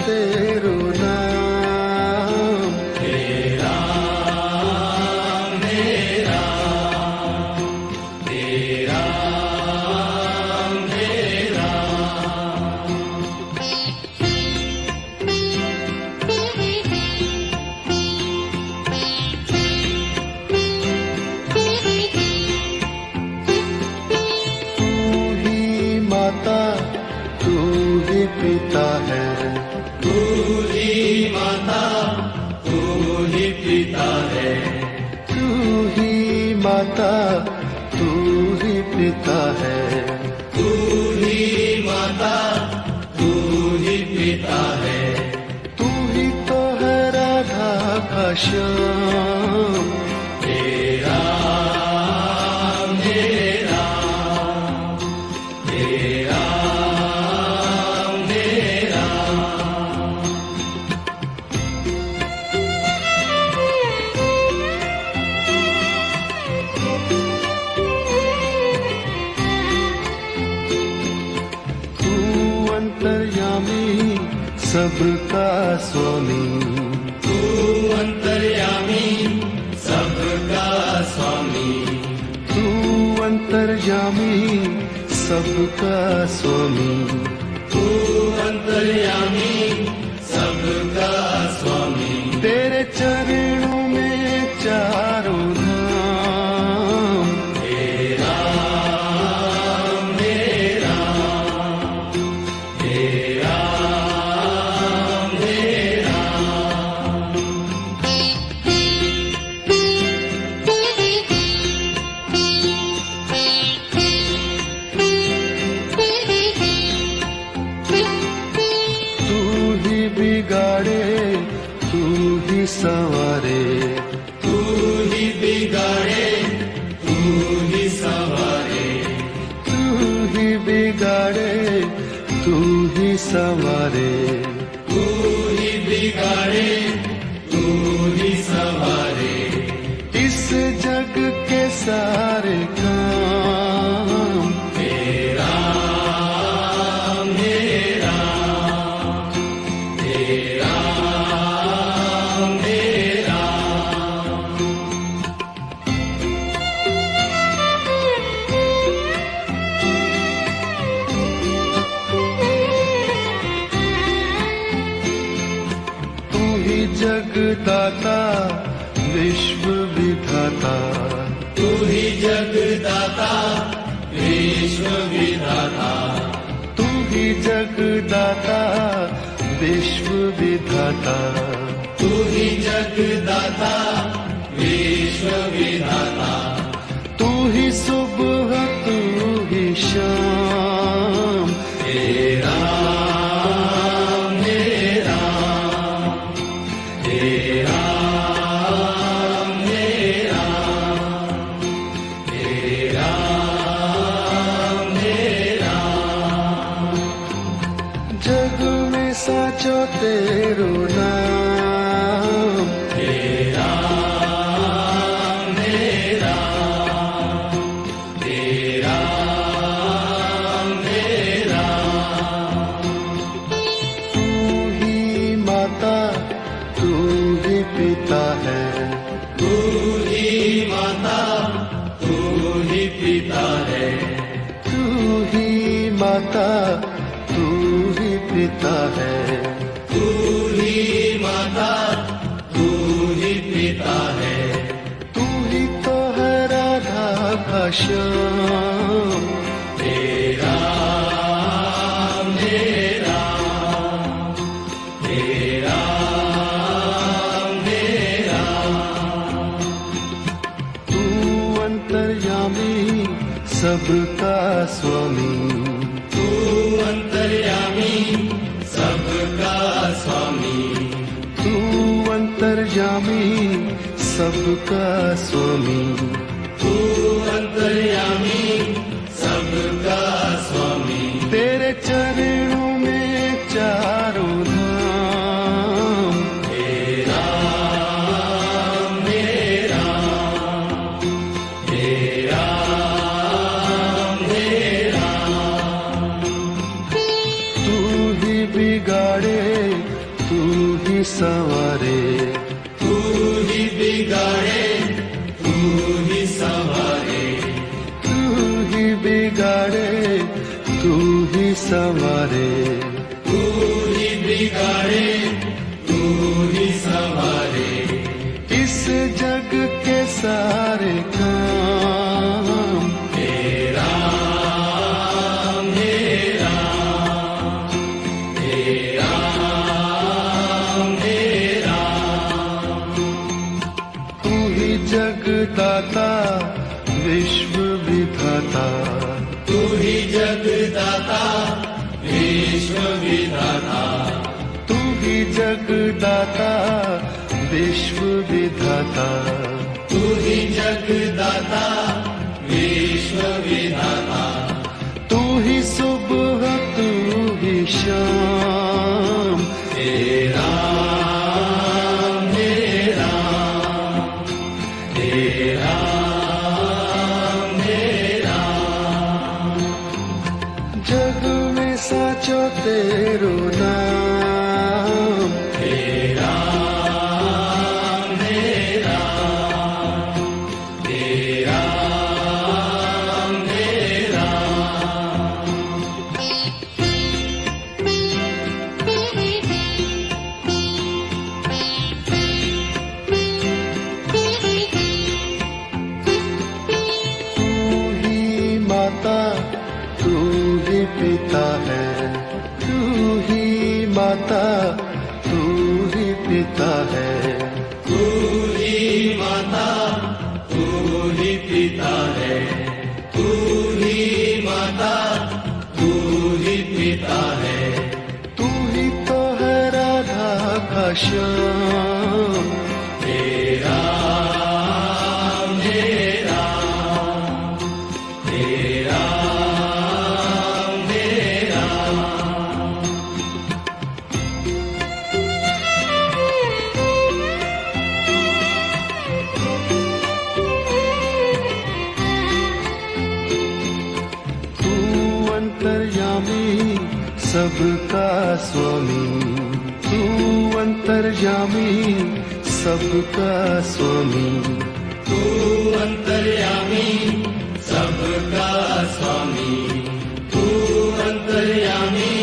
तेरो नाम। हे राम हे राम हे राम हे राम। तू ही पिता है, तू ही माता तू ही पिता है, तू ही माता तू ही पिता है, तू ही माता तू ही पिता है। तू ही तो है राधा का श्याम। हे राम हे राम हे राम हे राम। तू अंतर्यामी सबका स्वामी, तू अंतर्यामी सबका स्वामी, तू अंतर्यामी सबका स्वामी। तू अंतर्यामी सबका स्वामी। तेरे चरणों में चारों धाम। हे राम हे राम हे राम हे राम। तू ही बिगाड़े तू ही संवारे, तू ही बिगाड़े तू ही संवारे, तू ही बिगाड़े तू ही संवारे। तू ही बिगाड़े तू ही संवारे। इस जग के सारे काम। हे राम हे राम हे राम हे राम। तू ही जगदाता विश्व विधाता, तू ही जगदाता विश्व विधाता, तू ही जगदाता विश्व विधाता। तू ही जगदाता विश्व विधाता। तू ही सुबह तू ही शाम। हे राम हे राम हे राम हे राम हे राम हे राम। जग में साचो तेरो नाम। हे राम हे राम हे राम हे राम। तू ही माता तू ही पिता है, तू ही माता तू ही पिता है, तू ही माता तू ही पिता है। तू ही माता तू ही पिता है। तू ही तो है राधा का श्याम। हे राम हे राम हे राम हे राम। तू अंतर्यामी सबका स्वामी, तू अंतर्यामी सबका स्वामी, तू अंतर्यामी सबका स्वामी। तू अंतर्यामी सबका स्वामी। तेरे चरणों में चारों धाम। हे राम हे राम हे राम हे राम। तू ही बिगाड़े बिगाड़े तू ही संवारे, तू ही बिगाड़े तू ही संवारे, तू ही बिगाड़े तू ही संवारे, तू ही बिगाड़े तू ही संवारे। इस जग के सारे काम तेरा मेरा तेरा मेरा, तू ही जगदाता विश्व विधाता, तू ही जगदाता विश्व विधाता, तू ही जगदाता विश्व विधाता, तू ही जगदाता विश्व विधाता। तू ही सुबह तू ही शाम, तेरा मेरा तेरा मेरा, जग में साचो तेरो नाम, तेरा मेरा तेरा मेरा। तू ही माता तू ही पिता है, तू ही माता तू ही पिता है, तू ही माता तू ही पिता है, तू ही माता तू ही पिता है। तू ही तो है राधा का श्याम, तेरा मेरा तेरा मेरा, तू अंतर्यामी सबका स्वामी, तू अंतर्यामी सबका स्वामी, तू अंतर्यामी सबका स्वामी, तू अंतर्यामी